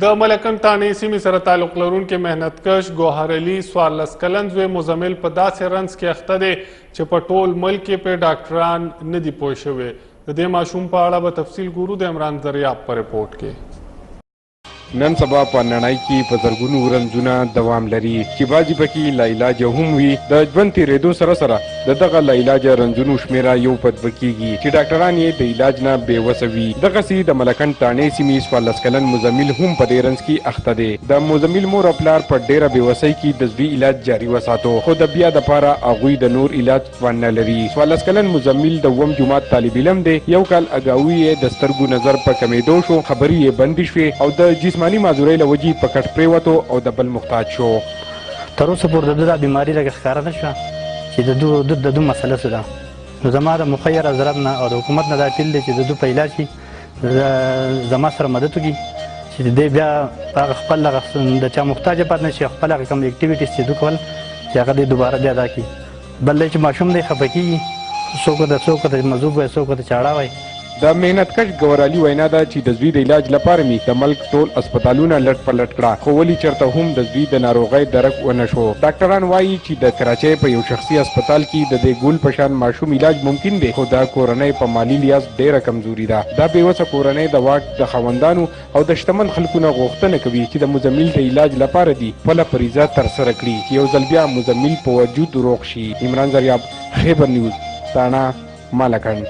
د ملکن تانې سیمې سره تعلق لرونکي مهنتکش ګوهر علي 14 کلن زوی مزمل په داسې رنځ کې اخته دی چې په ټول ملک کې پرې ډاکټران نه دي پوه شوي. د دې ماشوم په اړه به تفصیل ګورو د عمران دریاب په رپورټ کې. نن سبا په نړۍ کې په زرګونو رنځونه دوام لري چې بعضې پکې لاعلاجه هم وي. د ژوند تېرېدو سره سره د دغه لاعلاجه رنځونو شمېره یو په دوه کېږي چې ډاکټران یې د علاج نه بېوسه وي. دغسې د ملکن تانې سیمې 14 کلن مزمل هم په دې رنځ کې اخته دی. د مزمل مور او پلار په ډېره بېوسۍ کې د زوی علاج جاري وساتو، خو د بیا دپاره هغوی د نور علاج توان نه لري. 14 کلن مزمل د اووم جومات طالب علم دی. یو کال اګاوي یې د سترګو نظر په کمېدو شو، خبرې یې بندې شوې او د جسماني معذورۍ له وجې په کټ پرېوتو او د بل محتاج شو. تر اوسه پورې د ده دا بیماري لږ ښکاره نه شوه چې د ده مسله څه ده. نو زما د مخیر حضرت نه او د حکومت نه دا اپیل دی چې د ده په علاج کې زما سره مدد وکړي چې دی بیا هغه خپل د چا محتاجه پاتې نه شي، خپل هغه کوم اکټیویټیز چې دوی کول چې هغه دی دوباره بیا ادا کړي. بل دی چې ماشوم دی خفه کېږي، څوک ورته مذوب وایي، څوک ورته چاړه وایي. د مهنتکش ګوهر علي وینا ده چې د زوی د علاج لپاره مې د ملک ټول اسپتالونه لټ په لټ کړه، خو ولې چېرته هم د زوی د ناروغۍ درک ونه شو. ډاکټران وایي چې د کراچۍ په یو شخصي اسپتال کې د دې ګول په شان ماشوم علاج ممکن دی، خو دا کورنۍ په مالي لحاظ ډېره کمزوري ده. دا بېوسه کورنۍ د واک د خاوندانو او د شتمن خلکو نه غوښتنه کوي چې د مزمل د علاج لپاره دی خپله فریضه ترسره کړي چې یو ځل بیا مزمل په وجود روغ شي. عمران دریاب، خیبر نیوز، تاڼه، مالکن.